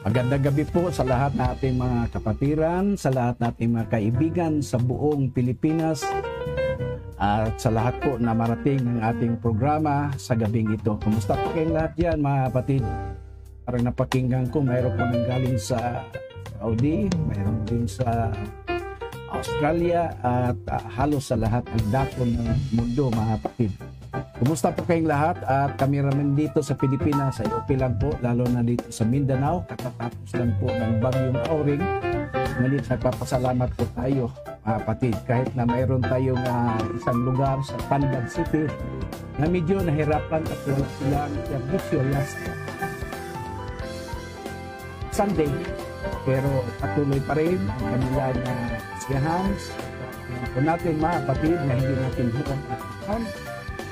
Magandang gabi po sa lahat nating mga kapatiran, sa lahat nating mga kaibigan sa buong Pilipinas at sa lahat po na marating ng ating programa sa gabing ito. Kumusta po kayong lahat dyan mga kapatid? Parang napakinggan ko, mayroon po nang galing sa Saudi, mayroon din sa Australia at halos sa lahat ng dako ng mundo mga kapatid. Kumusta po kayong lahat at kami raman dito sa Pilipinas ay okay lang po, lalo na dito sa Mindanao. Katatapos lang po ng bagyong Auring. Ngunit nagpapasalamat po tayo mga kapatid kahit na mayroon tayong isang lugar sa Pandan City na medyo nahirapan at wala silang servisyo last Sunday. Pero patuloy pa rin ang kanilang siyahan. Po natin mga kapatid na hindi natin hirap at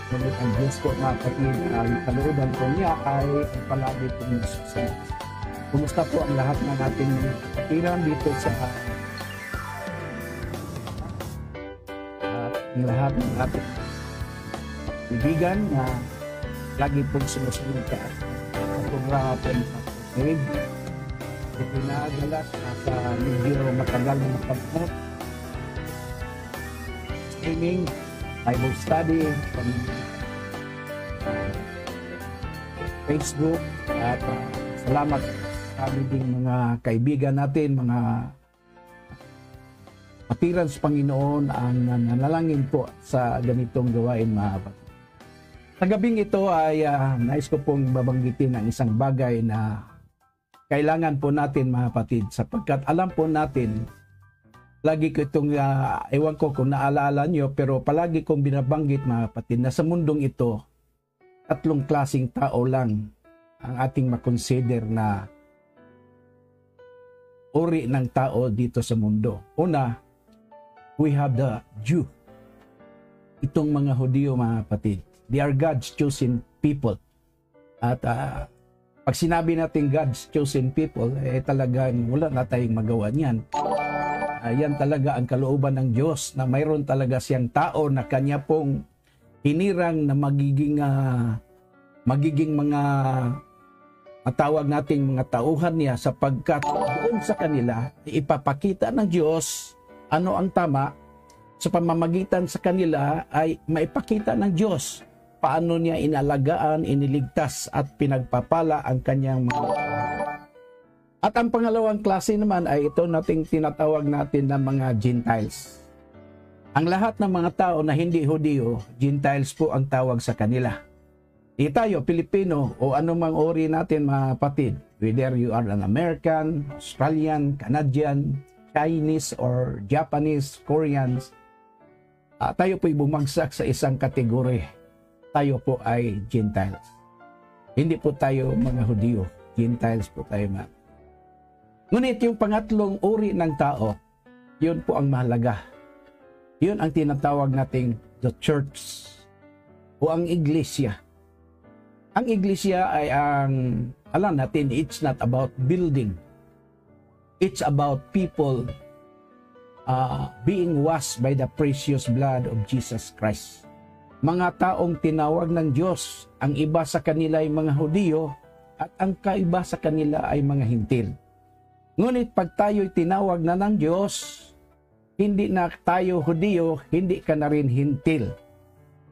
ngunit ang Diyos po mga kapatid, ang kalooban po niya ay palagi pong susunod. Kumusta po ang lahat ng ating kapatiran dito sa ang lahat ng ating kaibigan na lagi pong sumusunod ka sa programa po ng kapatid. Ito na adalas nasa medyo matagal na pag-out. Streaming, Bible study from Facebook at salamat sa aming mga kaibigan natin, mga kapatiran sa Panginoon ang nanalangin po sa ganitong gawain mga kapatid. Sa gabing ito ay nais ko pong babanggitin ang isang bagay na kailangan po natin mga kapatid sapagkat alam po natin. Lagi ko itong, ewan ko kung naalala nyo, pero palagi kong binabanggit mga kapatid na sa mundong ito, tatlong klaseng tao lang ang ating makonsider na uri ng tao dito sa mundo. Una, we have the Jew. Itong mga Hudyo mga kapatid. They are God's chosen people. At pag sinabi natin God's chosen people, talagang wala na tayong magawa niyan. Yan talaga ang kalooban ng Diyos na mayroon talaga siyang tao na kanya pong hinirang na magiging mga matawag nating mga tauhan niya sapagkat doon sa kanila ipapakita ng Diyos ano ang tama sa pamamagitan sa kanila ay maipakita ng Diyos paano niya inalagaan, iniligtas at pinagpapala ang kanyang mga. At ang pangalawang klase naman ay ito nating tinatawag natin na mga Gentiles. Ang lahat ng mga tao na hindi Hudyo, Gentiles po ang tawag sa kanila. Tayo, Pilipino o anumang uri natin mga kapatid, whether you are an American, Australian, Canadian, Chinese or Japanese, Koreans, tayo po'y bumagsak sa isang kategory. Tayo po ay Gentiles. Hindi po tayo mga Hudyo, Gentiles po tayo mga. Ngunit yung pangatlong uri ng tao, yun po ang mahalaga. Yun ang tinatawag nating the church o ang iglesia. Ang iglesia ay alam natin, it's not about building. It's about people being washed by the precious blood of Jesus Christ. Mga taong tinawag ng Diyos, ang iba sa kanila ay mga Hudyo at ang kaiba sa kanila ay mga Hintil. Ngunit pag tayo'y tinawag na ng Diyos, hindi na tayo Hudyo, hindi ka na rin Hintil.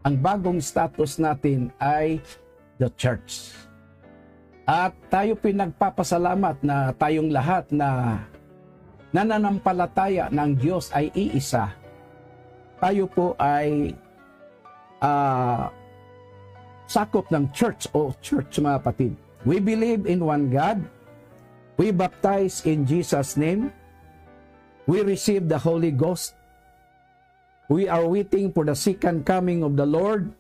Ang bagong status natin ay the church. At tayo pinagpapasalamat na tayong lahat na nananampalataya ng Diyos ay iisa. Tayo po ay sakop ng church o church mga kapatid. We believe in one God. We baptize in Jesus' name. We receive the Holy Ghost. We are waiting for the second coming of the Lord.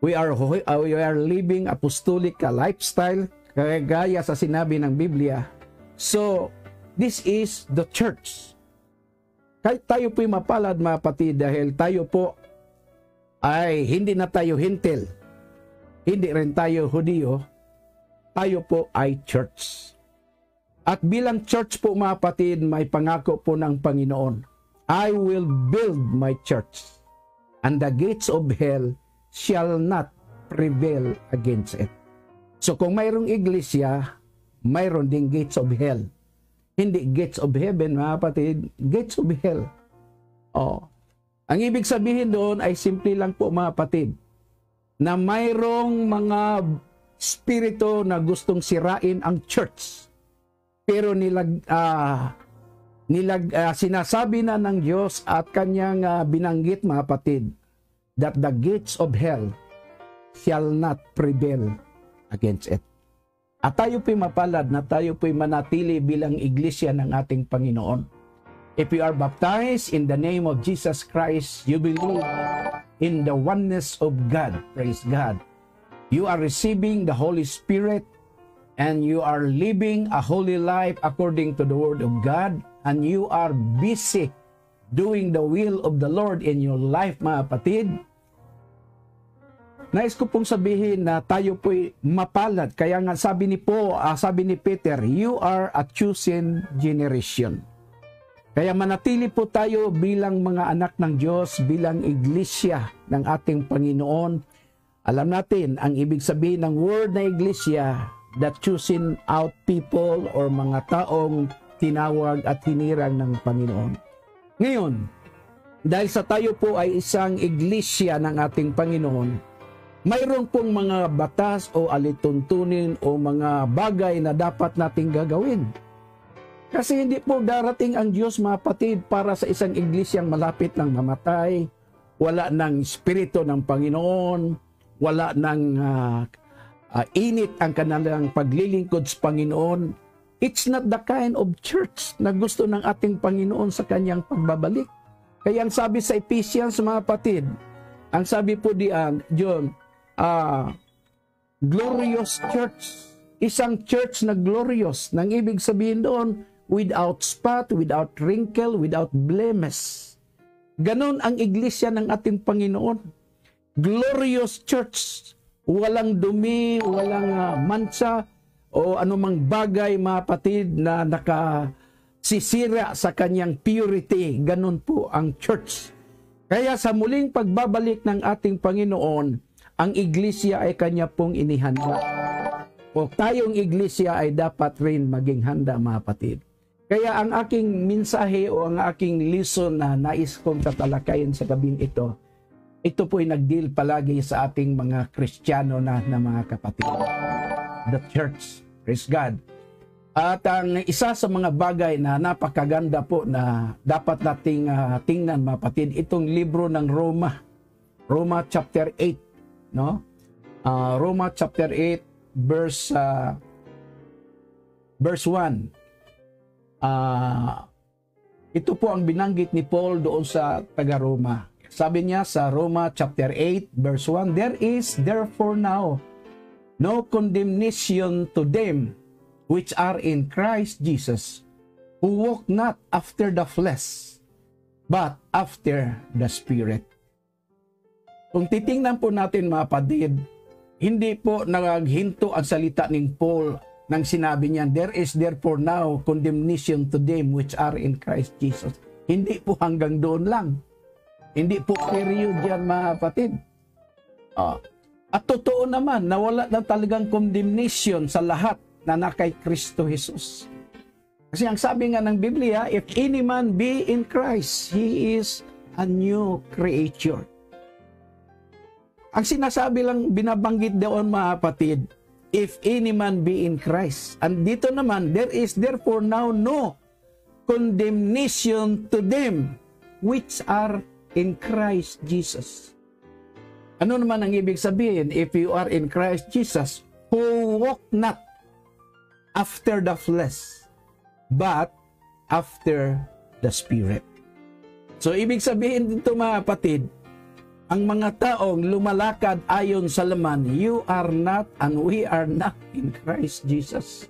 We are living apostolic lifestyle, kagaya sa sinabi ng Biblia. So, this is the church. Kahit tayo po'y mapalad mga kapatid dahil tayo po ay hindi na tayo Hintil. Hindi rin tayo Hudyo. Tayo po ay church. At bilang church po mga kapatid, may pangako po ng Panginoon. I will build my church, and the gates of hell shall not prevail against it. So kung mayroong iglesia, mayroon ding gates of hell. Hindi gates of heaven, mga kapatid, gates of hell. Oh. Ang ibig sabihin doon ay simple lang po, mga kapatid, na mayroong mga spirito na gustong sirain ang church. Pero sinasabi na ng Diyos at kanyang binanggit, mga kapatid, that the gates of hell shall not prevail against it. At tayo po'y mapalad na tayo po'y manatili bilang iglesia ng ating Panginoon. If you are baptized in the name of Jesus Christ, you believe in the oneness of God. Praise God. You are receiving the Holy Spirit and you are living a holy life according to the Word of God, and you are busy doing the will of the Lord in your life, mga kapatid. Nais ko pong sabihin na tayo po'y mapalad. Kaya nga sabi ni Peter, you are a chosen generation. Kaya manatili po tayo bilang mga anak ng Diyos, bilang iglesia ng ating Panginoon. Alam natin, ang ibig sabihin ng word na iglesia, that choosing out people or mga taong tinawag at hinirang ng Panginoon. Ngayon, dahil sa tayo po ay isang iglesia ng ating Panginoon, mayroon pong mga batas o alituntunin o mga bagay na dapat nating gagawin. Kasi hindi po darating ang Diyos, mga kapatid, para sa isang iglesyang malapit ng mamatay, wala ng Espiritu ng Panginoon, wala ng init ang kanilang paglilingkod sa Panginoon. It's not the kind of church na gusto ng ating Panginoon sa kanyang pagbabalik. Kaya ang sabi sa Ephesians, mga kapatid, ang sabi po diyan, John, glorious church. Isang church na glorious. Nang ibig sabihin doon, without spot, without wrinkle, without blemish. Ganon ang iglesia ng ating Panginoon. Glorious church. Walang dumi, walang mancha, o anumang bagay, mga kapatid, na nakasisira sa kanyang purity. Ganon po ang church. Kaya sa muling pagbabalik ng ating Panginoon, ang iglesia ay kanya pong inihanda. O tayong iglesia ay dapat rin maging handa, mga kapatid. Kaya ang aking mensahe o ang aking lesson na nais kong tatalakayin sa gabing ito po'y nag-deal palagi sa ating mga Kristiyano na mga kapatid. The church. Praise God. At ang isa sa mga bagay na napakaganda po na dapat nating tingnan, mga kapatid, itong libro ng Roma. Roma chapter 8. No? Roma chapter 8 verse 1. Ito po ang binanggit ni Paul doon sa taga-Roma. Sabi niya sa Roma chapter 8 verse 1, there is therefore now no condemnation to them which are in Christ Jesus, who walk not after the flesh, but after the Spirit. Kung titingnan po natin, mga kapatid, hindi po naghinto ang salita ng Paul nang sinabi niya, there is therefore now condemnation to them which are in Christ Jesus. Hindi po hanggang doon lang. Hindi po period yan, mga kapatid. At totoo naman na wala na talagang condemnation sa lahat na nakay Kristo Jesus. Kasi ang sabi nga ng Biblia, if any man be in Christ, he is a new creature. Ang sinasabi lang, binabanggit doon, mga kapatid, if any man be in Christ. And dito naman, there is therefore now no condemnation to them which are in Christ Jesus. Ano naman ang ibig sabihin? If you are in Christ Jesus, who walk not after the flesh, but after the Spirit. So, ibig sabihin dito, mga kapatid, ang mga taong lumalakad ayon sa laman, you are not and we are not in Christ Jesus.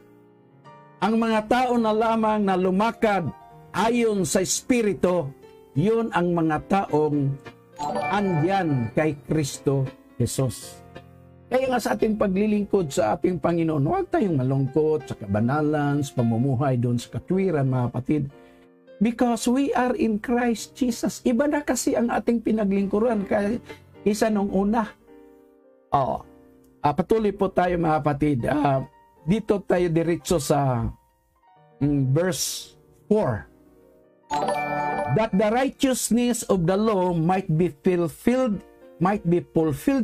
Ang mga tao na lamang na lumakad ayon sa Espiritu, yun ang mga taong andyan kay Kristo Jesus. Kaya nga sa ating paglilingkod sa ating Panginoon, huwag tayong malungkot sa kabanalan, sa pamumuhay doon sa katwiran, mga kapatid. Because we are in Christ Jesus. Iba na kasi ang ating pinaglingkuran kaysa nung una. Patuloy po tayo, mga kapatid. dito tayo diretso sa verse 4. That the righteousness of the law might be fulfilled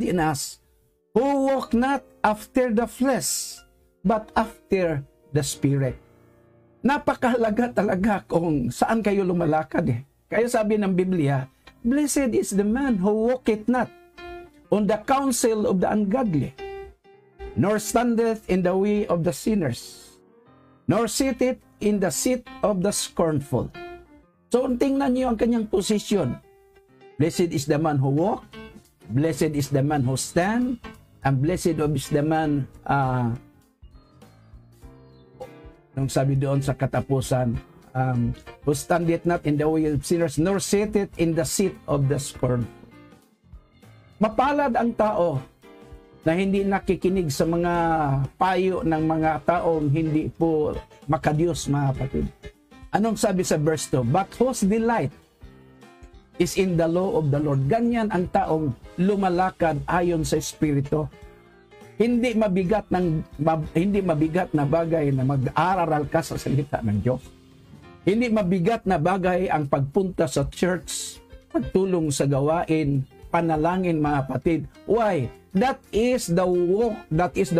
in us, who walk not after the flesh, but after the Spirit. Napakahalaga talaga kung saan kayo lumalakad eh. Kaya sabi ng Biblia, blessed is the man who walketh not on the counsel of the ungodly, nor standeth in the way of the sinners, nor sitteth in the seat of the scornful. So, tingnan niyo ang kanyang posisyon. Blessed is the man who walk, blessed is the man who stand, and blessed is the man, nung sabi doon sa katapusan, who standeth not in the way of sinners, nor sitteth in the seat of the scornful. Mapalad ang tao na hindi nakikinig sa mga payo ng mga taong hindi po makadiyos, mga kapatid. Anong sabi sa verse 2? But whose delight is in the law of the Lord. Ganyan ang taong lumalakad ayon sa Espiritu. Hindi mabigat na bagay na mag-aaral ka sa salita ng Diyos. Hindi mabigat na bagay ang pagpunta sa church, pagtulong sa gawain, panalangin, mga kapatid. Why? That is the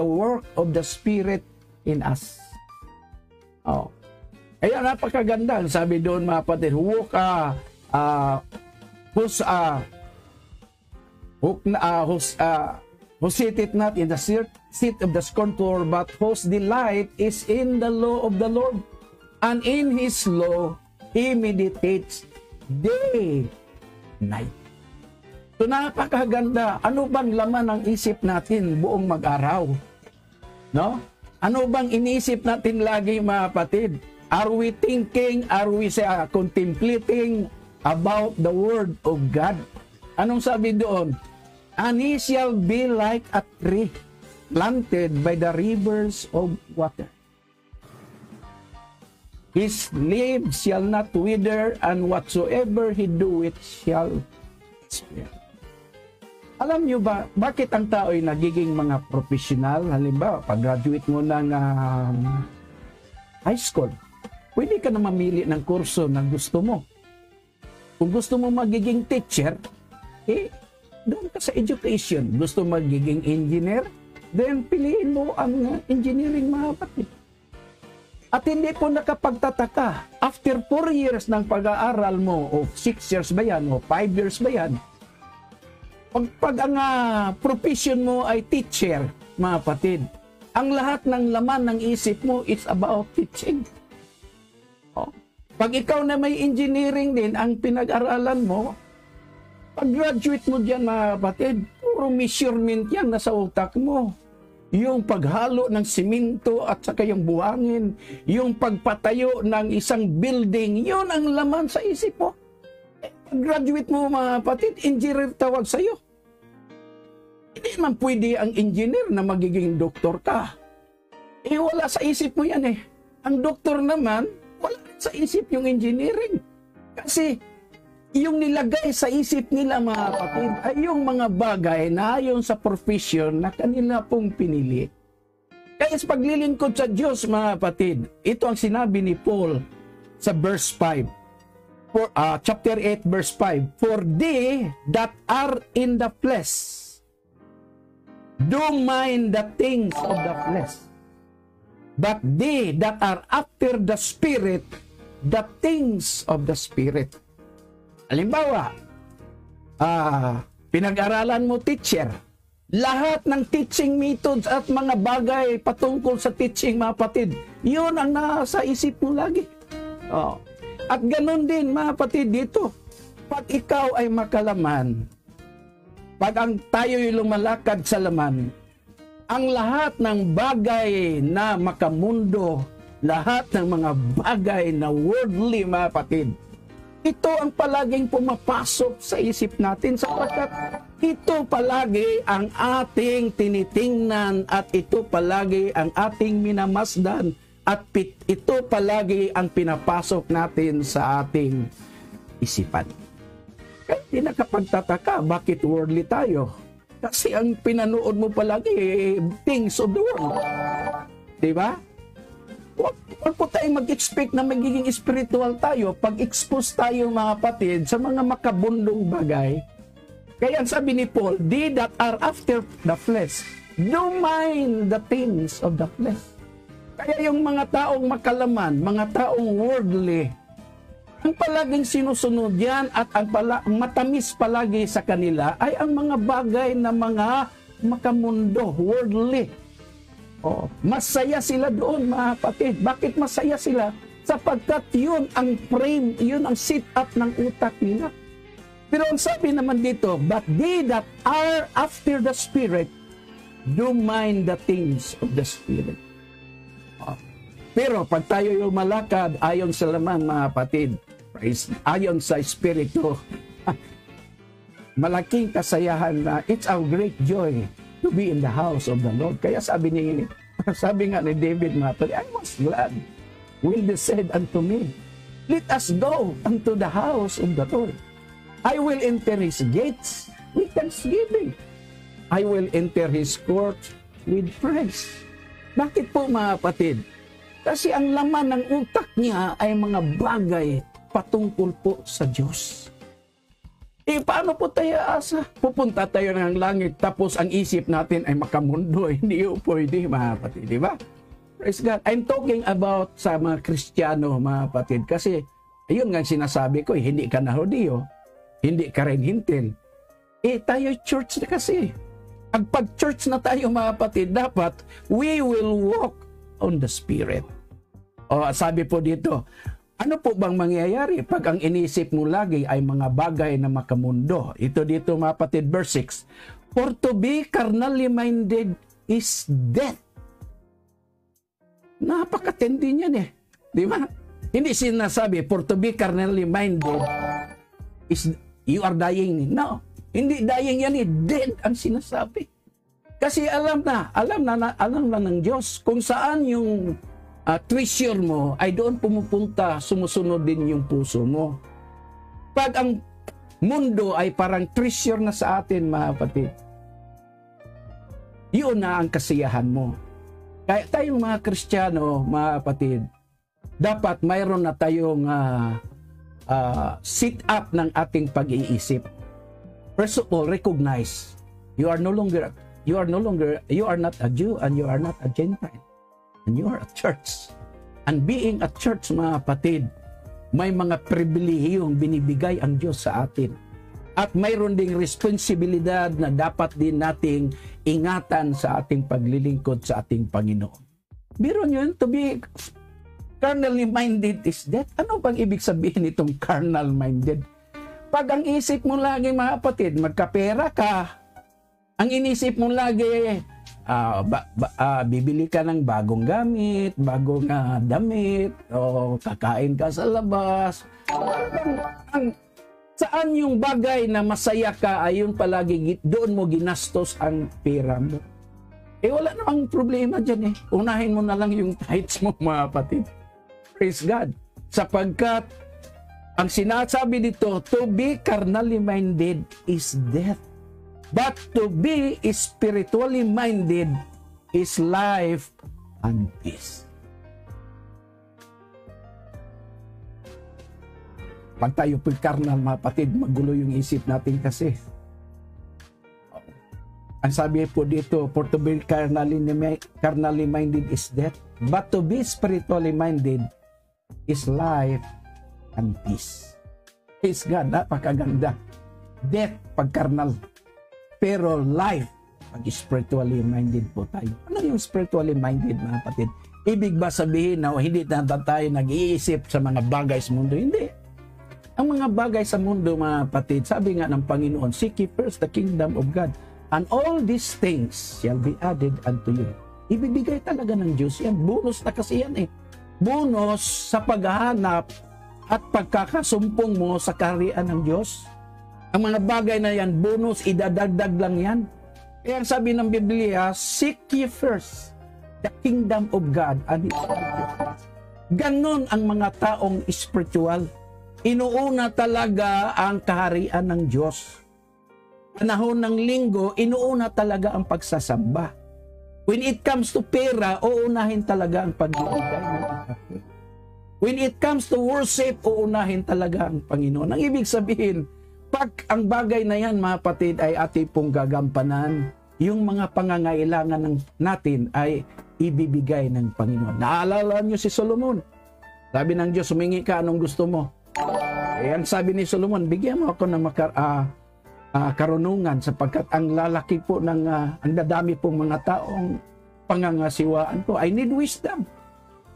work of the Spirit in us. Oh. Kaya napakaganda. Sabi doon, mga kapatid, who sitteth not in the seat of the scornful, but whose delight is in the law of the Lord. And in His law, he meditates day, night. So napakaganda. Ano bang laman ng isip natin buong mag-araw? No? Ano bang iniisip natin lagi, mga kapatid? Are we thinking, are we contemplating about the Word of God? Anong sabi doon? And he shall be like a tree planted by the rivers of water. His leaves shall not wither, and whatsoever he doeth shall prosper. Alam nyo ba, bakit ang tao ay nagiging mga profesional? Halimbawa, pag-graduate mo ng high school, pwede ka na mamili ng kurso na gusto mo. Kung gusto mo magiging teacher, doon ka sa education. Gusto magiging engineer, then piliin mo ang engineering, mga kapatid. At hindi po nakapagtataka, after 4 years ng pag-aaral mo, o 6 years ba yan, o 5 years ba yan, pag ang profession mo ay teacher, mga kapatid, ang lahat ng laman ng isip mo is about teaching. Pag ikaw na may engineering din, ang pinag-aralan mo, pag-graduate mo dyan, mga kapatid, puro measurement yan nasa utak mo. Yung paghalo ng simento at saka yung buhangin, yung pagpatayo ng isang building, yun ang laman sa isip mo. Pag-graduate mo, mga kapatid, engineer tawag sa'yo. Hindi man pwede ang engineer na magiging doktor ka. Wala sa isip mo yan eh. Ang doktor naman, wala sa isip yung engineering. Kasi yung nilagay sa isip nila, mga kapatid, ay yung mga bagay na ayon sa profession na kanila pong pinili. Kaya sa paglilingkod sa Diyos, mga kapatid, ito ang sinabi ni Paul sa verse 5. Chapter 8, verse 5. For they that are in the flesh do mind the things of the flesh, but they that are after the Spirit, the things of the Spirit. Halimbawa, pinag-aralan mo teacher, lahat ng teaching methods at mga bagay patungkol sa teaching, mga kapatid, yun ang nasa isip mo lagi. At ganun din, mga kapatid, dito, pag ikaw ay makalaman, pag ang tayo'y lumalakad sa laman, ang lahat ng bagay na makamundo, lahat ng mga bagay na worldly, mga kapatid, ito ang palaging pumapasok sa isip natin sapagkat ito palagi ang ating tinitingnan at ito palagi ang ating minamasdan at ito palagi ang pinapasok natin sa ating isipan. Kaya di nakapagtataka bakit worldly tayo. Kasi ang pinanood mo palagi, things of the world. Di ba? Huwag po tayong mag-expect na magiging spiritual tayo pag expose tayo mga kapatid sa mga makabundong bagay. Kaya sabi ni Paul, they that are after the flesh, do mind the things of the flesh. Kaya yung mga taong makalaman, mga taong worldly, ang palaging sinusunod yan at ang matamis palagi sa kanila ay ang mga bagay na mga makamundo, worldly. Masaya sila doon mga kapatid. Bakit masaya sila? Sapagkat yun ang frame, yun ang sit-up ng utak nila. Pero ang sabi naman dito, but they that are after the Spirit do mind the things of the Spirit. Pero pag tayo yung malakad ayon sa laman mga kapatid, ayon sa Espiritu, malaking kasayahan na it's our great joy to be in the house of the Lord. Kaya sabi nga ni David, I was glad when they said unto me, let us go unto the house of the Lord. I will enter his gates with thanksgiving. I will enter his courts with praise. Bakit po mga kapatid? Kasi ang laman ng utak niya ay mga bagay patungkol po sa Diyos. Paano po tayo asa? Pupunta tayo ng langit tapos ang isip natin ay makamundo. Hindi po pwede mga kapatid, di ba? Praise God. I'm talking about sa mga Kristiyano mga kapatid kasi ayun nga sinasabi ko, hindi ka na Hudiyo, hindi ka rin hintil. Tayo church na kasi. Pag church na tayo mga kapatid, dapat we will walk on the Spirit. Sabi po dito, ano po bang mangyayari pag ang inisip mo lagi ay mga bagay na makamundo? Ito dito mga kapatid, verse 6. For to be carnally minded is death. Napakatindi niyan eh. Di ba? Hindi sinasabi, for to be carnally minded is you are dying. No. Hindi dying yan eh. Dead ang sinasabi. Kasi alam na ng Diyos kung saan yung treasure mo ay doon pumupunta, sumusunod din yung puso mo. Pag ang mundo ay parang treasure na sa atin, mga kapatid, yun na ang kasiyahan mo. Kaya tayong mga Kristiyano, mga kapatid, dapat mayroon na tayong sit up ng ating pag-iisip. First of all, recognize you are not a Jew and you are not a Gentile. And you are a church. And being a church, mga kapatid, may mga pribilehiyong binibigay ang Diyos sa atin. At mayroon ding responsibilidad na dapat din nating ingatan sa ating paglilingkod sa ating Panginoon. Biro nyo yun, to be carnally minded is death. Ano bang ibig sabihin itong carnal minded? Pag ang isip mo lagi, mga kapatid, magkapera ka, ang inisip mo lagi, bibili ka ng bagong gamit, bagong damit, o kakain ka sa labas. Saan yung bagay na masaya ka, ayun palagi, doon mo ginastos ang pera mo. Wala namang problema dyan eh. Unahin mo na lang yung tithes mo, mga kapatid. Praise God. Sapagkat, ang sinasabi dito, to be carnally minded is death. But to be spiritually minded is life and peace. Pag tayo po carnal, mga kapatid, magulo yung isip natin kasi. Ang sabi po dito, for to be carnally minded is death, but to be spiritually minded is life and peace. Praise God, napakaganda. Death pag carnal. Pero life, pag spiritually minded po tayo. Ano yung spiritually minded, mga kapatid? Ibig ba sabihin na hindi na tayo nag-iisip sa mga bagay sa mundo? Hindi. Ang mga bagay sa mundo, mga kapatid, sabi nga ng Panginoon, seek ye first the kingdom of God, and all these things shall be added unto you. Ibibigay talaga ng Diyos yan. Bonus na kasi yan eh. Bonus sa paghahanap at pagkakasumpong mo sa kaharian ng Diyos. Ang mga bagay na yan, bonus, idadagdag lang yan. Kaya ang sabi ng Biblia, seek ye first the kingdom of God and His righteousness. Ganon ang mga taong spiritual. Inuuna talaga ang kaharian ng Diyos. Panahon ng linggo, inuuna talaga ang pagsasamba. When it comes to pera, uunahin talaga ang pagbibigay. When it comes to worship, uunahin talaga ang Panginoon. Ang ibig sabihin, pag ang bagay na yan, mga kapatid, ay ating pong gagampanan, yung mga pangangailangan natin ay ibibigay ng Panginoon. Naalala niyo si Solomon. Sabi ng Diyos, humingi ka, anong gusto mo? Ang sabi ni Solomon, bigyan mo ako ng karunungan sapagkat ang lalaki po ng ang dadami pong mga taong pangangasiwaan ko. I need wisdom.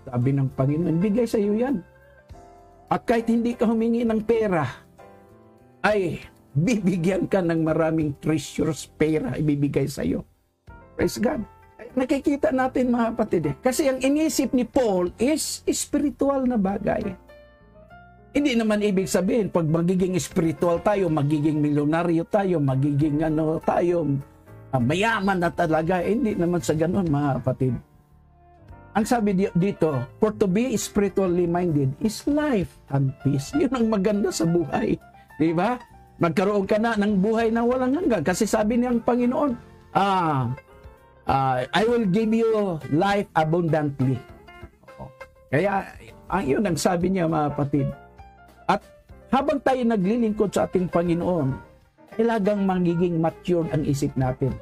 Sabi ng Panginoon, bigay sa iyo yan. At kahit hindi ka humingi ng pera, ay bibigyan ka ng maraming treasures, pera, ibibigay sa iyo. Praise God. Nakikita natin mga kapatid. Kasi ang inisip ni Paul is spiritual na bagay. Hindi naman ibig sabihin, pag magiging spiritual tayo, magiging milyonaryo tayo, magiging mayaman na talaga. Hindi naman sa ganun, mga kapatid. Ang sabi dito, for to be spiritually minded is life and peace. Yun ang maganda sa buhay. Di ba? Magkaroon ka na ng buhay na walang hanggan. Kasi sabi niyang Panginoon, I will give you life abundantly. Kaya, yun ang sabi niya, mga kapatid. At habang tayo naglilingkod sa ating Panginoon, kailangang magiging matured ang isip natin.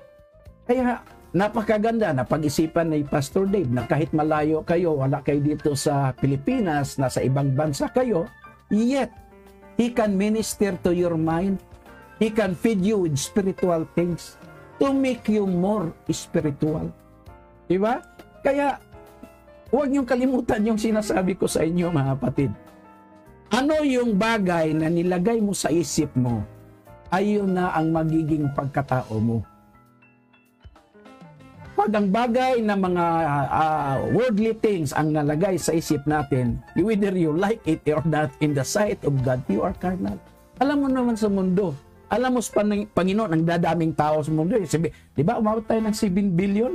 Kaya napakaganda na pag-isipan ni Pastor Dave na kahit malayo kayo, wala kayo dito sa Pilipinas, nasa ibang bansa kayo, yet He can minister to your mind. He can feed you with spiritual things to make you more spiritual. Diba? Kaya huwag niyong kalimutan yung sinasabi ko sa inyo, mga kapatid. Ano yung bagay na nilagay mo sa isip mo, ayun na ang magiging pagkatao mo. Pag ang bagay na mga worldly things ang nalagay sa isip natin, whether you like it or not, in the sight of God, you are carnal. Alam mo naman sa mundo, alam mo sa Panginoon, ang dadaming tao sa mundo. Di ba, umabot tayo ng 7 billion?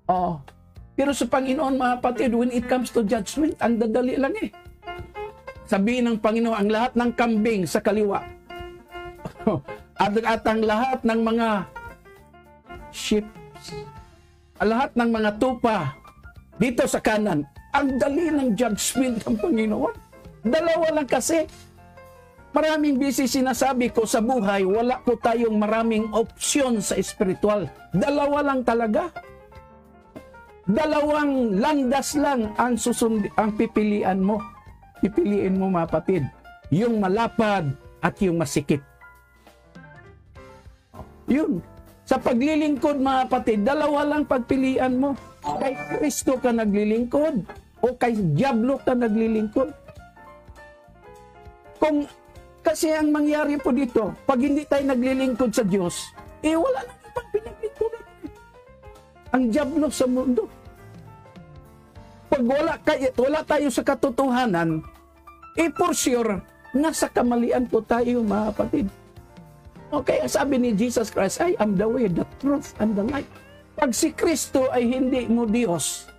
Oh. Pero sa Panginoon, mga kapatid, when it comes to judgment, ang dadali lang eh. Sabihin ng Panginoon, ang lahat ng kambing sa kaliwa. at ang lahat ng mga sheep, lahat ng mga tupa dito sa kanan. Ang dali ng judgment ng Panginoon. Dalawa lang kasi. Maraming busy sinasabi ko sa buhay, wala po tayong maraming opsyon sa spiritual. Dalawa lang talaga. Dalawang landas lang ang pipilian mo. Pipiliin mo, mga kapatid, yung malapad at yung masikip. Yun. Sa paglilingkod, mga kapatid, dalawa lang pagpilian mo. Kay Kristo ka naglilingkod o kay Diablo ka naglilingkod. Kasi ang mangyari po dito, pag hindi tayo naglilingkod sa Diyos, wala nang ibang pinaglingkodan. Ang Diablo sa mundo. Pag wala tayo sa katotohanan, for sure, nasa kamalian po tayo, mga kapatid. Okay, sabi ni Jesus Christ, I am the way, the truth, and the life. Pag si Kristo ay hindi mo Diyos,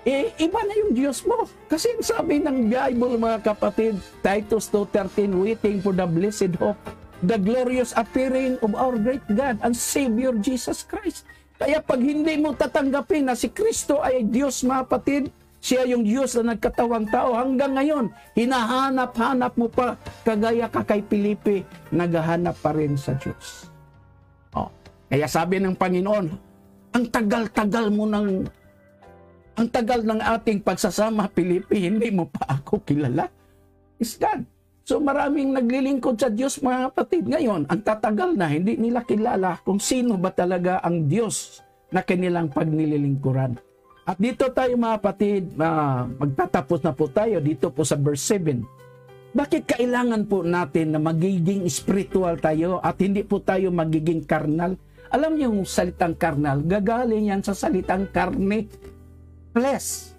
iba na yung Diyos mo. Kasi sabi ng Bible, mga kapatid, Titus 2:13, waiting for the blessed hope, the glorious appearing of our great God and Savior Jesus Christ. Kaya pag hindi mo tatanggapin na si Kristo ay Diyos, mga kapatid, siya yung Diyos na nagkatawang tao, hanggang ngayon, hinahanap-hanap mo pa, kagaya ka kay Filipe, naghahanap pa rin sa Diyos. Kaya sabi ng Panginoon, ang tagal-tagal ng ating pagsasama, Filipe, hindi mo pa ako kilala. Is God. So maraming naglilingkod sa Diyos, mga kapatid. Ngayon, ang tatagal na, hindi nila kilala kung sino ba talaga ang Diyos na kanilang pagnililingkuran. At dito tayo, mga kapatid, magtatapos na po tayo dito po sa verse 7. Bakit kailangan po natin na magiging spiritual tayo at hindi po tayo magiging carnal? Alam niyo yung salitang carnal, gagaling yan sa salitang karne, flesh,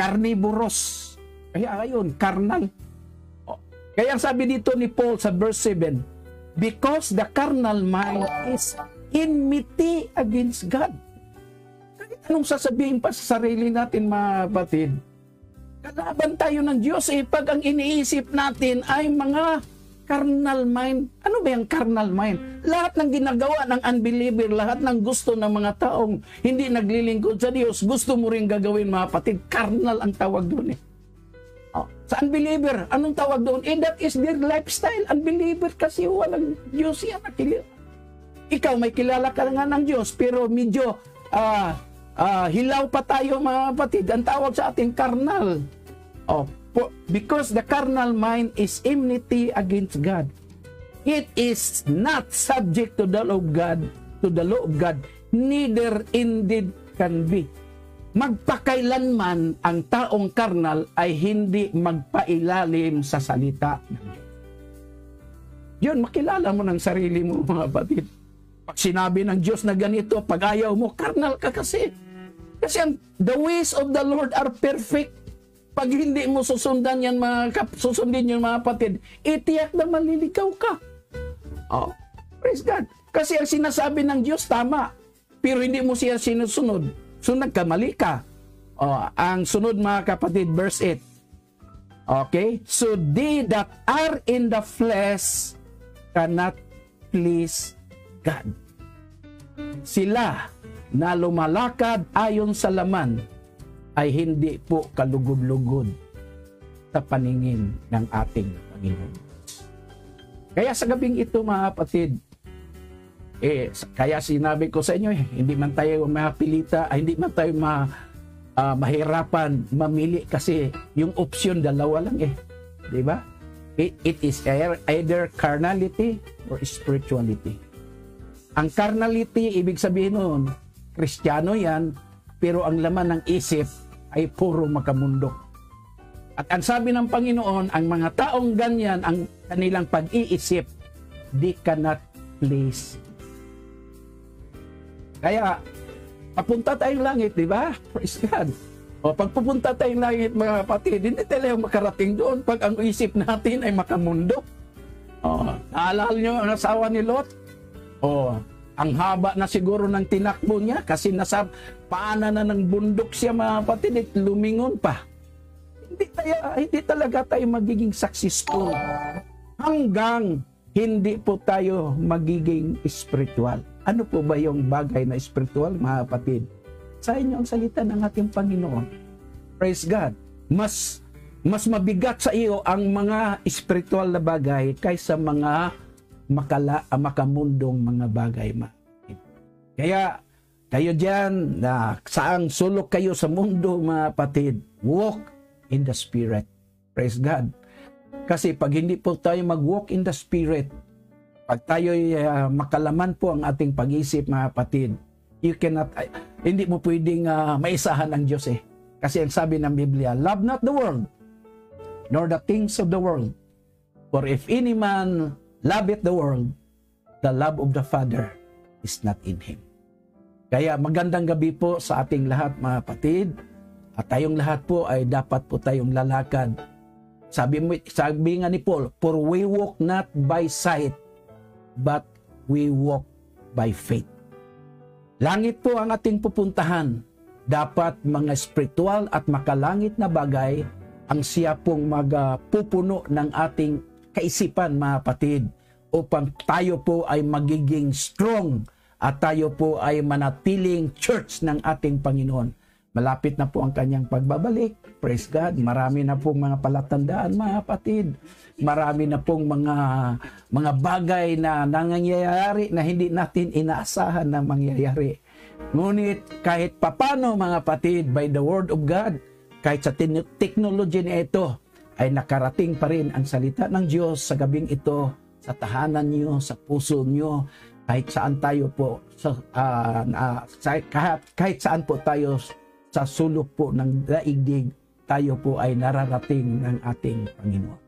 carnivorous. Kaya ayun, carnal. Kaya sabi dito ni Paul sa verse 7, because the carnal mind is enmity against God. Kahit anong sasabihin pa sa sarili natin, mga kapatid, kalaban tayo ng Diyos pag ang iniisip natin ay mga Carnal mind. Ano ba yung carnal mind? Lahat ng ginagawa ng unbeliever, lahat ng gusto ng mga taong hindi naglilingkod sa Diyos, gusto mo rin gagawin, mga kapatid. Carnal ang tawag doon eh. Oh, sa unbeliever, anong tawag doon? That is their lifestyle. Unbeliever kasi walang Diyos yan. Ikaw may kilala ka nga ng Diyos, pero medyo hilaw pa tayo, mga kapatid. Ang tawag sa ating carnal. Oh, because the carnal mind is enmity against God. It is not subject to the law of God, neither indeed can be. Magpakailanman ang taong karnal ay hindi magpailalim sa salita ng Diyos. Yun, makilala mo ng sarili mo, mga kapatid. Pag sinabi ng Diyos na ganito, pag ayaw mo, karnal ka kasi. Kasi the ways of the Lord are perfect. Pag hindi mo susundin yan, mga kapatid, itiyak na maliligaw ka. Oh, praise God. Kasi ang sinasabi ng Diyos, tama. Pero hindi mo siya sinusunod. So nagkamali ka. Oh, ang sunod, mga kapatid, verse 8. Okay? So they that are in the flesh cannot please God. Sila na lumalakad ayon sa laman ay hindi po kalugod-lugod sa paningin ng ating Panginoon. Kaya sa gabing ito, mga kapatid, kaya sinabi ko sa inyo, hindi man tayo mapilita, hindi man tayo mahirapan mamili kasi yung option dalawa lang di ba? It is either carnality or spirituality. Ang carnality, ibig sabihin nun, Kristiyano yan, pero ang laman ng isip ay puro makamundok. At ang sabi ng Panginoon, ang mga taong ganyan, ang kanilang pag-iisip, they cannot please. Kaya, papunta tayong langit, di ba? Praise God. O pagpupunta tayong langit, mga kapatid, hindi tayo makarating doon pag ang isip natin ay makamundok. O, naalala nyo ang asawa ni Lot? O, ang haba na siguro ng tinakbo niya kasi nasa paanan na ng bundok siya, mga kapatid, at lumingon pa. Hindi talaga tayo magiging successful hanggang hindi po tayo magiging spiritual. Ano po ba yung bagay na spiritual, mga kapatid? Sa inyo ang salita ng ating Panginoon. Praise God. Mas mabigat sa iyo ang mga spiritual na bagay kaysa mga makamundong mga bagay. Kaya kayo dyan na saang sulok kayo sa mundo, mga kapatid, walk in the Spirit. Praise God. Kasi pag hindi po tayo mag-walk in the Spirit, pag tayo makalaman po ang ating pag-isip, mga kapatid, hindi mo pwedeng maisahan ang Diyos Kasi ang sabi ng Biblia, love not the world, nor the things of the world. For if any man loveth the world, the love of the Father is not in him. Kaya magandang gabi po sa ating lahat, mga kapatid. At tayong lahat po ay dapat po tayong lalakad. Sabi nga ni Paul, for we walk not by sight, but we walk by faith. Langit po ang ating pupuntahan. Dapat mga spiritual at makalangit na bagay ang siya pong magpupuno ng ating kaisipan, mga kapatid, upang tayo po ay magiging strong at tayo po ay manatiling church ng ating Panginoon. Malapit na po ang kanyang pagbabalik. Praise God. Marami na pong mga palatandaan, mga kapatid. Marami na pong mga bagay na nangyayari na hindi natin inaasahan na mangyayari. Ngunit kahit papano, mga kapatid, by the word of God, kahit sa technology na ito, ay nakarating pa rin ang salita ng Diyos sa gabing ito, sa tahanan nyo, sa puso nyo, kahit saan tayo po, kahit saan po tayo sa sulok po ng daigdig, tayo po ay nararating ng ating Panginoon.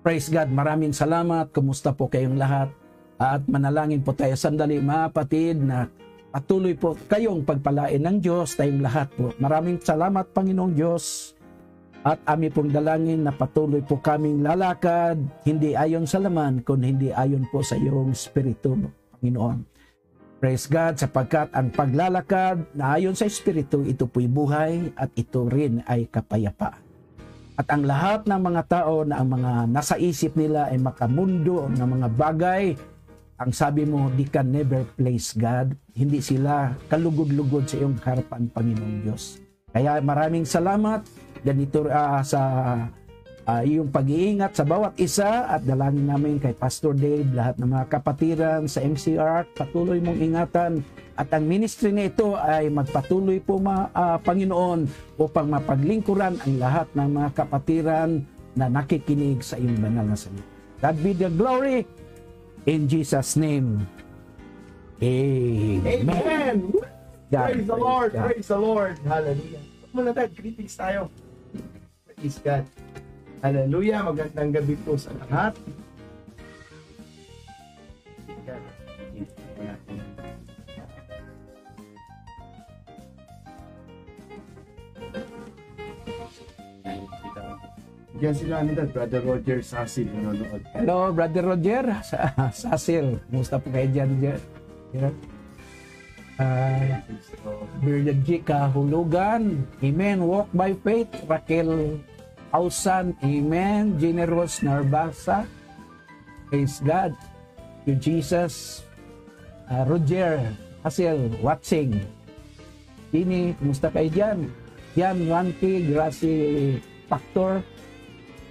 Praise God, maraming salamat. Kumusta po kayong lahat? At manalangin po tayo sandali, mga kapatid, na patuloy po kayong pagpalain ng Diyos, tayong lahat po. Maraming salamat, Panginoong Diyos. At amin pong dalangin na patuloy po kaming lalakad, hindi ayon sa laman, kundi hindi ayon po sa iyong Espiritu, Panginoon. Praise God, sapagkat ang paglalakad na ayon sa Espiritu, ito po'y buhay at ito rin ay kapayapaan. At ang lahat ng mga tao na ang mga nasa isip nila ay makamundo ng mga bagay, ang sabi mo, they can never place God. Hindi sila kalugod-lugod sa iyong harapan, Panginoong Diyos. Kaya maraming salamat ganito sa iyong pag-iingat sa bawat isa, at dalangin namin kay Pastor Dave, lahat ng mga kapatiran sa MCR, patuloy mong ingatan, at ang ministry na ito ay magpatuloy po Panginoon upang mapaglingkuran ang lahat ng mga kapatiran na nakikinig sa iyong banal na salita. God be the glory in Jesus' name. Amen. Amen. God, Praise the Lord. God. Praise the Lord. Hallelujah. Muna tayo, greetings tayo. Praise God. Hallelujah. Magandang gabi po sa lahat. Praise God. Diyan sila Brother Roger Sasil nanonood. Hello, Brother Roger. Sasil. Kumusta po kayo dyan? Bird G. Kahulugan. Amen. Walk by faith. Raquel Ausan. Amen. Generous Narbasa. Praise God. To Jesus. Roger Sasil. Watching. Dini, kumusta kayo dyan? Yan, Ranti, Gracie Factor.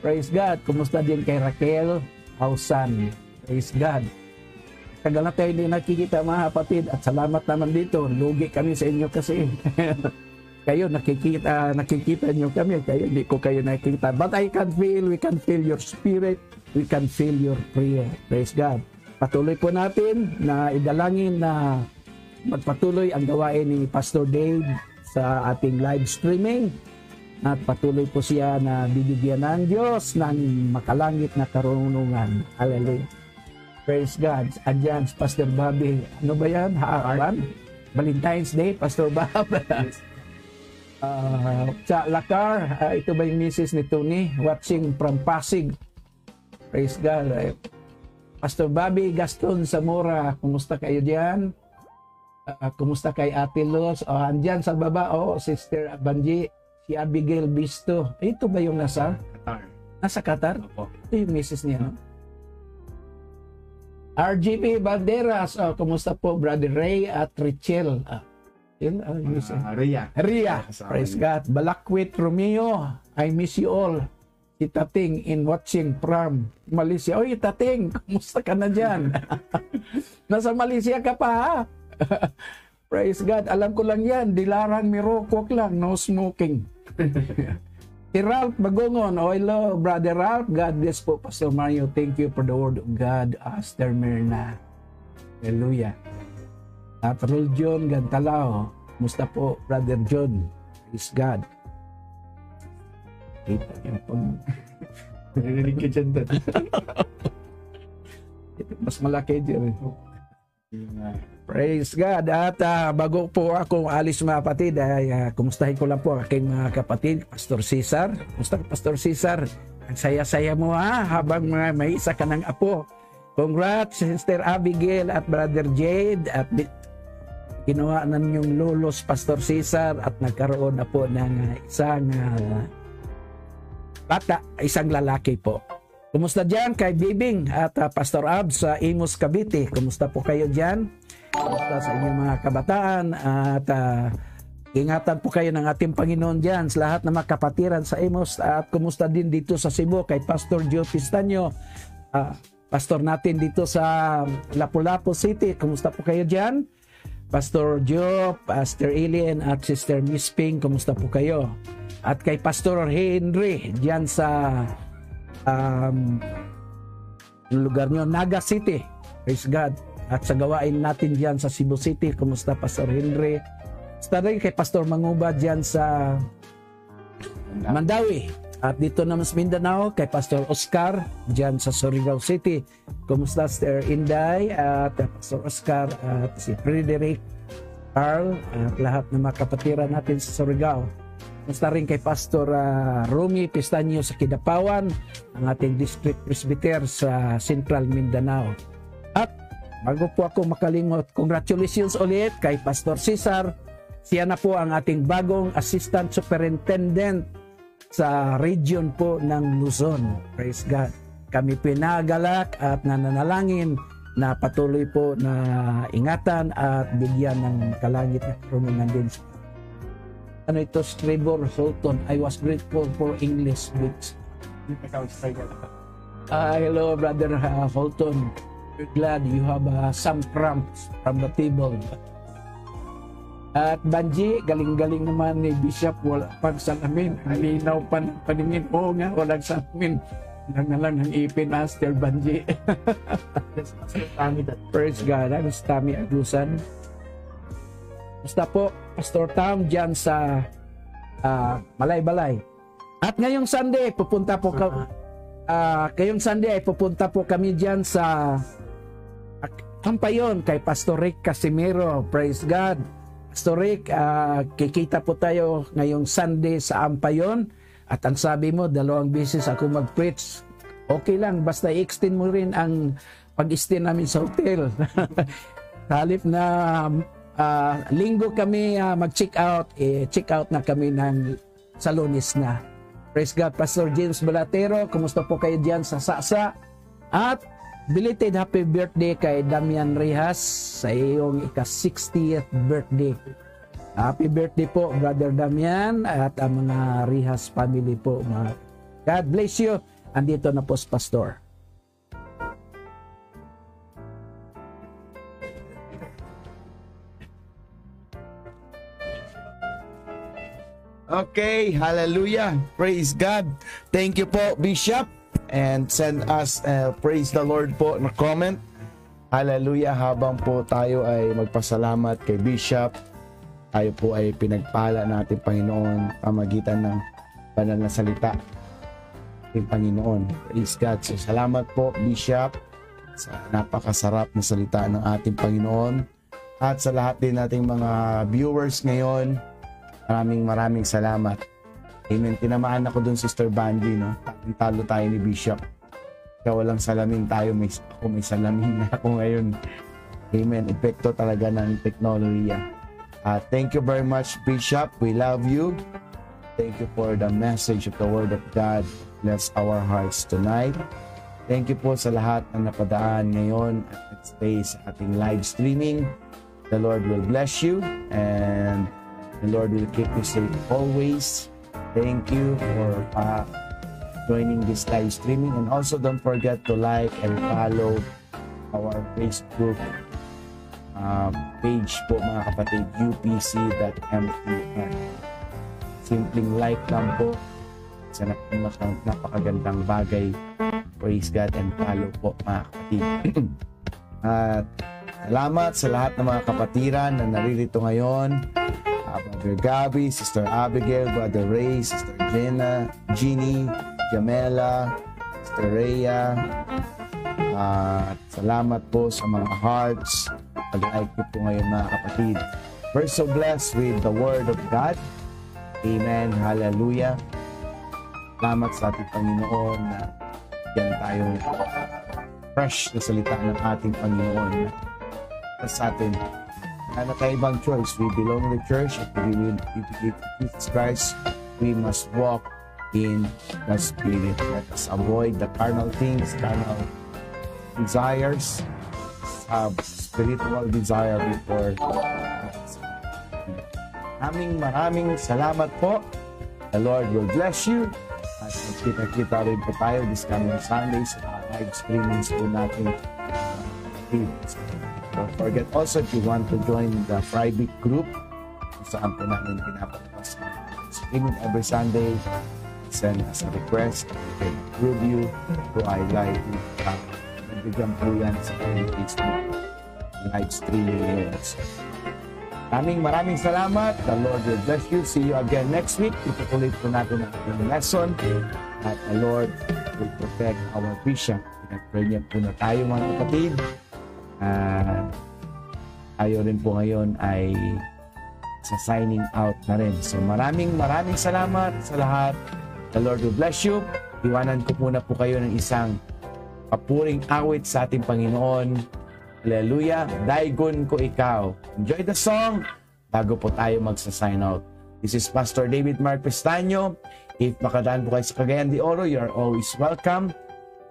Praise God. Kumusta din kay Raquel Ausan. Praise God. Tagal na tayo hindi nakikita mga kapatid, at salamat naman dito. Lugi kami sa inyo kasi kayo nakikita nyo kami, kayo hindi ko kayo nakikita. But we can feel your spirit, we can feel your prayer. Praise God. Patuloy po natin na idalangin na magpatuloy ang gawain ni Pastor Dave sa ating live streaming. At patuloy po siya na bibigyan ng Diyos ng makalangit na karunungan. Hallelujah. Praise God. Andyan si Pastor Bobby. Ano ba yan? Haaran? Valentine's Day, Pastor Bob. Sa Lakar, ito ba yung misis ni Tony? Watching from Pasig. Praise God. Pastor Bobby Gaston Zamora, kumusta kayo diyan? Kumusta kay Ate Los? Andyan sa baba, Sister Banji. Si Abigail Bisto. Ito ba yung nasa Qatar? Nasa Qatar? Opo. Ito yung misis niya, no? RGP Banderas. Kumusta po, Brother Ray at Richel? Rhea. Praise God. Balakwit Romeo. I miss you all. Si Tating in watching from Malaysia. Oy, Tating, kumusta ka na dyan? Nasa Malaysia ka pa, ha? Praise God. Alam ko lang yan. Dilarang mirokok lang. No smoking. Si Ralph Bagongon. Hello, Brother Ralph. God bless po, Pastor Mario. Thank you for the word of God. Aster Mirna. Hallelujah. At Rul John Gantalao. Musta po, Brother John? Praise God. Kita niyo po. Narinig ka dyan, Dad. Mas malaki dyan. Praise God. At bago po ako alis mga kapatid, ay kumustahin ko lang po aking mga kapatid, Pastor Cesar. Kumusta ka, Pastor Cesar? Ang saya-saya mo habang may isa ka ng apo. Congrats, Sister Abigail at Brother Jade. At ginawa na ninyong lolos, Pastor Cesar, at nagkaroon na po ng isang bata, isang lalaki po. Kumusta dyan kay Bibing at Pastor Ab sa Imus, Cavite? Kumusta po kayo dyan? Kumusta sa inyong mga kabataan? At ingatan po kayo ng ating Panginoon dyan sa lahat ng mga kapatiran sa Imus. At kumusta din dito sa Cebu kay Pastor Joe Pistanyo, pastor natin dito sa Lapu-Lapu City. Kumusta po kayo dyan? Pastor Joe, Pastor Alien at Sister Miss Ping, kumusta po kayo? At kay Pastor Henry dyan sa lugar nyo, Naga City. Praise God. At sa gawain natin dyan sa Cebu City, kumusta Pastor Henry? Basta rin kay Pastor Manguba dyan sa Mandawi. At dito naman sa Mindanao, kay Pastor Oscar dyan sa Surigao City. Kumusta Sister Inday at Pastor Oscar at si Frederick, Carl at lahat ng mga kapatiran natin sa Surigao. Kumusta rin kay Pastor Romy Pistanyo sa Kidapawan, ang ating District Presbyter sa Central Mindanao. At bago po ako makalimot, congratulations ulit kay Pastor Cesar. Siya na po ang ating bagong Assistant Superintendent sa region po ng Luzon. Praise God. Kami pinagalak at nananalangin na patuloy po na ingatan at bigyan ng kalangit na karunungan din. Ano ito, Trevor Holton. I was grateful for English books. Hello, Brother Holton. We're glad you have some crumbs from the table. At Banji, galing-galing naman ni Bishop. Wala pang salamin. Ang linaw pa ng paningin. Oo nga, walang salamin. Lang na lang ng ipin, Master Banji. Praise God. Ano si Tommy Agusan? Basta po, Pastor Tom dyan sa Malay-Balay. At ngayong Sunday, pupunta po kami dyan sa Ampayon kay Pastor Rick Casimiro. Praise God. Pastor Rick, kikita po tayo ngayong Sunday sa Ampayon. At ang sabi mo, 2 beses ako mag-preach. Okay lang, basta i-extend mo rin ang pag-stay namin sa hotel. Halip na linggo kami mag-check out, check out na kami ng Salonis na. Praise God, Pastor James Balatero, kumusta po kayo dyan sa Sasa? At belated happy birthday kay Damian Rehas sa iyong ika-60th birthday. Happy birthday po, Brother Damian, at ang mga Rehas family po. God bless you. Andito na po si Pastor. Okay, hallelujah. Praise God. Thank you po, Bishop. And send us praise the Lord po na comment. Hallelujah. Habang po tayo ay magpasalamat kay Bishop, tayo po ay pinagpala natin, Panginoon, pamagitan ng banal na salita ng Panginoon. Praise God. So, salamat po, Bishop, sa napakasarap na salita ng ating Panginoon. At sa lahat din nating mga viewers ngayon, maraming salamat. Amen. Tinamaan ako dun, Sister Banji, no? Talo tayo ni Bishop. Kaya walang salamin tayo, ako may salamin na ako ngayon. Amen. Epekto talaga ng teknolohiya. Thank you very much, Bishop. We love you. Thank you for the message of the Word of God. Bless our hearts tonight. Thank you po sa lahat na napadaan ngayon at stay sa ating live streaming. The Lord will bless you and the Lord will keep you safe always. Thank you for joining this live streaming, and also don't forget to like and follow our Facebook page po, mga kapatid, upc.mtn. Simpleng like lang po sa napakagandang bagay. Praise God and follow po, mga kapatid. At salamat sa lahat ng mga kapatiran na naririto ngayon. Brother Gabby, Sister Abigail, Brother Ray, Sister Jenna, Jeannie, Jamela, Sister Rhea. Salamat po sa mga hearts. Pag-like po ngayon, mga kapatid. We're so blessed with the Word of God. Amen. Hallelujah. Salamat sa ating Panginoon na yan tayo fresh na salita ng ating Panginoon sa atin. Wala tayo ibang choice. We belong to the church. If we will believe Jesus Christ, we must walk in the Spirit. Let us avoid the carnal things, carnal desires, have spiritual desire before us. Maraming salamat po. The Lord will bless you. At magkita-kita rin po tayo this coming Sunday sa live streamings po natin. Don't forget also, if you want to join the private group, saan po namin pinapalabas streaming every Sunday, send us a request. We can approve you to highlight it. Nabigyan po yan sa Facebook live streaming ngayon. Maraming salamat. The Lord will bless you. See you again next week. Itutuloy po natin ang ating lesson. At the Lord will protect our vision. Pinag-pray niya po na tayo, mga kapatid. Tayo rin po ngayon ay sa signing out na rin. So maraming salamat sa lahat. The Lord will bless you. Iwanan ko muna po kayo ng isang papuring awit sa ating Panginoon. Hallelujah. Daigon ko ikaw. Enjoy the song bago po tayo magsa-sign out. This is Pastor David Mark Pestaño. If makadaan po kayo sa Cagayan de Oro, you are always welcome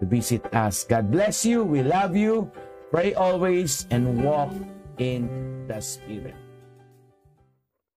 to visit us. God bless you. We love you. Pray always and walk in the Spirit.